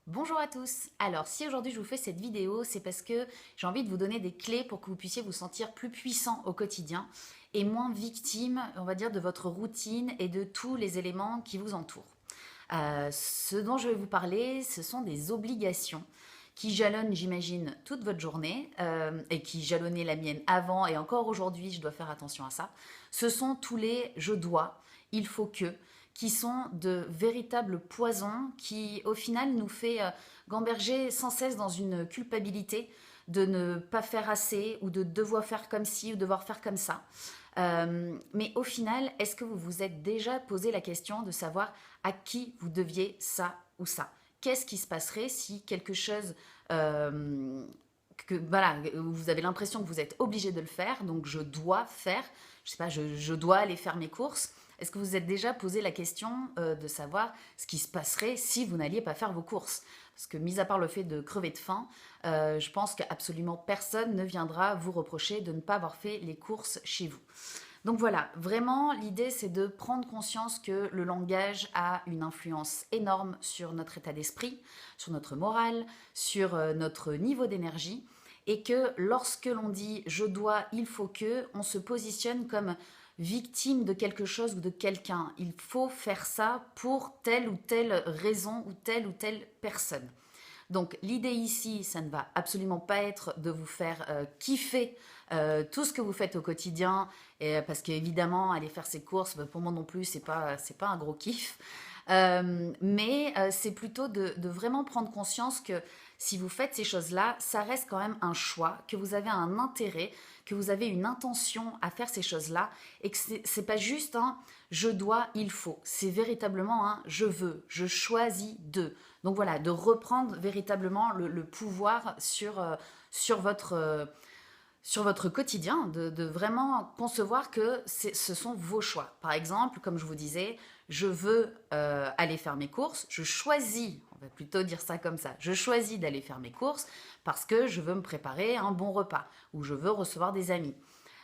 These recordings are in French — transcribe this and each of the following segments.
Bonjour à tous. Alors, si aujourd'hui je vous fais cette vidéo, c'est parce que j'ai envie de vous donner des clés pour que vous puissiez vous sentir plus puissant au quotidien et moins victime, on va dire, de votre routine et de tous les éléments qui vous entourent. Ce dont je vais vous parler, ce sont des obligations qui jalonnent, j'imagine, toute votre journée et qui jalonnaient la mienne avant et encore aujourd'hui, je dois faire attention à ça. Ce sont tous les je dois, il faut que, qui sont de véritables poisons qui, au final, nous fait gamberger sans cesse dans une culpabilité de ne pas faire assez ou de devoir faire comme ci ou devoir faire comme ça. Mais au final, est-ce que vous vous êtes déjà posé la question de savoir à qui vous deviez ça ou ça? Qu'est-ce qui se passerait si quelque chose que voilà, vous avez l'impression que vous êtes obligé de le faire, donc je dois faire, je sais pas, je dois aller faire mes courses. Est-ce que vous vous êtes déjà posé la question de savoir ce qui se passerait si vous n'alliez pas faire vos courses? Parce que, mis à part le fait de crever de faim, je pense qu'absolument personne ne viendra vous reprocher de ne pas avoir fait les courses chez vous. Donc voilà, vraiment, l'idée c'est de prendre conscience que le langage a une influence énorme sur notre état d'esprit, sur notre morale, sur notre niveau d'énergie, et que lorsque l'on dit je dois, il faut que, on se positionne comme victime de quelque chose ou de quelqu'un. Il faut faire ça pour telle ou telle raison ou telle personne. Donc l'idée ici, ça ne va absolument pas être de vous faire kiffer tout ce que vous faites au quotidien, parce qu'évidemment, aller faire ses courses, pour moi non plus, c'est pas un gros kiff. Mais c'est plutôt de vraiment prendre conscience que si vous faites ces choses-là, ça reste quand même un choix, que vous avez un intérêt, que vous avez une intention à faire ces choses-là, et que c'est pas juste un je dois, il faut. C'est véritablement un je veux, je choisis de. Donc voilà, de reprendre véritablement le pouvoir sur votre quotidien, de vraiment concevoir que ce sont vos choix. Par exemple, comme je vous disais, je veux aller faire mes courses, je choisis, on va plutôt dire ça comme ça, je choisis d'aller faire mes courses parce que je veux me préparer un bon repas ou je veux recevoir des amis.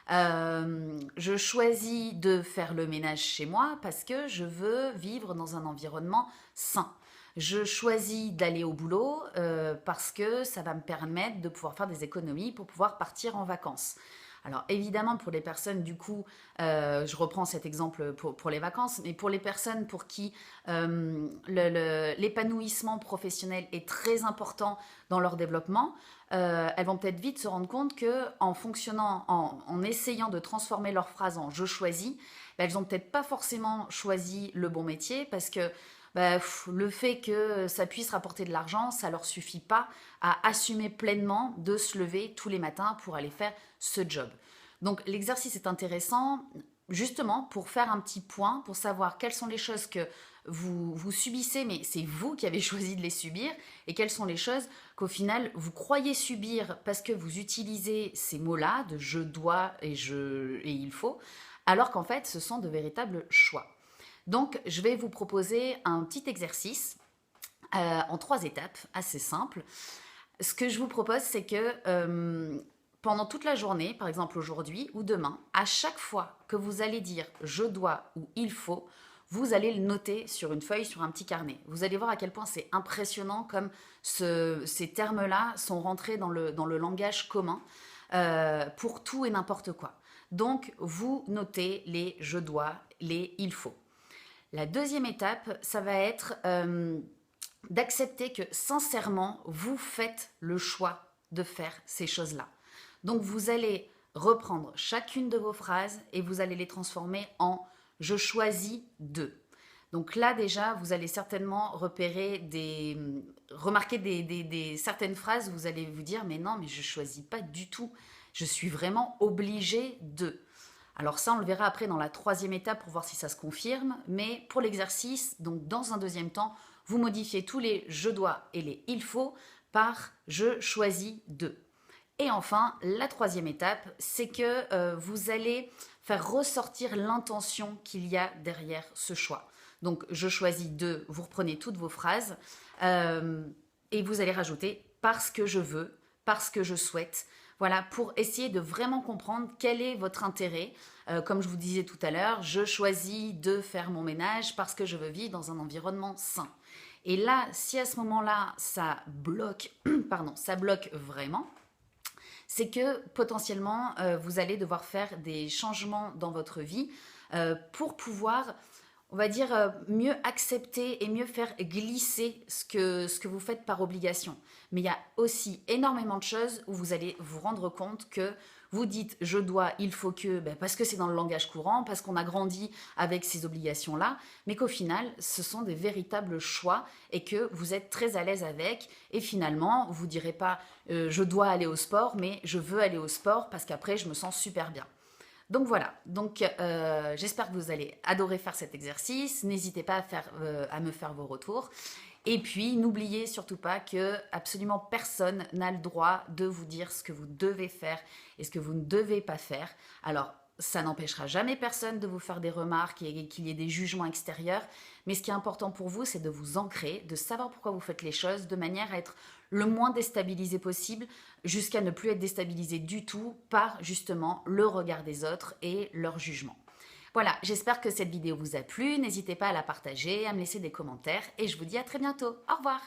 Je choisis de faire le ménage chez moi parce que je veux vivre dans un environnement sain. Je choisis d'aller au boulot parce que ça va me permettre de pouvoir faire des économies pour pouvoir partir en vacances. Alors évidemment pour les personnes du coup, je reprends cet exemple pour les vacances, mais pour les personnes pour qui l'épanouissement professionnel est très important dans leur développement, elles vont peut-être vite se rendre compte que en fonctionnant, en essayant de transformer leur phrase en je choisis, ben, elles n'ont peut-être pas forcément choisi le bon métier parce que bah, le fait que ça puisse rapporter de l'argent, ça leur suffit pas à assumer pleinement de se lever tous les matins pour aller faire ce job. Donc l'exercice est intéressant justement pour faire un petit point, pour savoir quelles sont les choses que vous subissez, mais c'est vous qui avez choisi de les subir, et quelles sont les choses qu'au final vous croyez subir parce que vous utilisez ces mots-là de je dois et il faut, alors qu'en fait ce sont de véritables choix. Donc, je vais vous proposer un petit exercice en 3 étapes, assez simple. Ce que je vous propose, c'est que pendant toute la journée, par exemple aujourd'hui ou demain, à chaque fois que vous allez dire je dois ou il faut, vous allez le noter sur une feuille, sur un petit carnet. Vous allez voir à quel point c'est impressionnant comme ces termes-là sont rentrés dans le langage commun pour tout et n'importe quoi. Donc, vous notez les je dois, les il faut. La deuxième étape, ça va être d'accepter que sincèrement, vous faites le choix de faire ces choses-là. Donc vous allez reprendre chacune de vos phrases et vous allez les transformer en je choisis de. Donc là déjà, vous allez certainement remarquer certaines phrases où vous allez vous dire mais non, mais je choisis pas du tout. Je suis vraiment obligé de. Alors ça, on le verra après dans la troisième étape pour voir si ça se confirme. Mais pour l'exercice, donc dans un deuxième temps, vous modifiez tous les je dois et les il faut par je choisis de. Et enfin, la troisième étape, c'est que vous allez faire ressortir l'intention qu'il y a derrière ce choix. Donc, je choisis de, vous reprenez toutes vos phrases et vous allez rajouter parce que je veux, parce que je souhaite. Voilà, pour essayer de vraiment comprendre quel est votre intérêt. Comme je vous disais tout à l'heure, je choisis de faire mon ménage parce que je veux vivre dans un environnement sain. Et là, si à ce moment-là, ça bloque, pardon, ça bloque vraiment, c'est que potentiellement, vous allez devoir faire des changements dans votre vie pour pouvoir, on va dire, mieux accepter et mieux faire glisser ce que vous faites par obligation. Mais il y a aussi énormément de choses où vous allez vous rendre compte que vous dites je dois, il faut que, ben, parce que c'est dans le langage courant, parce qu'on a grandi avec ces obligations-là, mais qu'au final, ce sont des véritables choix et que vous êtes très à l'aise avec. Et finalement, vous ne direz pas je dois aller au sport, mais je veux aller au sport parce qu'après, je me sens super bien. Donc voilà, donc j'espère que vous allez adorer faire cet exercice. N'hésitez pas à me faire vos retours. Et puis, n'oubliez surtout pas que absolument personne n'a le droit de vous dire ce que vous devez faire et ce que vous ne devez pas faire. Alors, ça n'empêchera jamais personne de vous faire des remarques et qu'il y ait des jugements extérieurs. Mais ce qui est important pour vous, c'est de vous ancrer, de savoir pourquoi vous faites les choses de manière à être le moins déstabilisé possible jusqu'à ne plus être déstabilisé du tout par justement le regard des autres et leur jugement. Voilà, j'espère que cette vidéo vous a plu. N'hésitez pas à la partager, à me laisser des commentaires et je vous dis à très bientôt. Au revoir!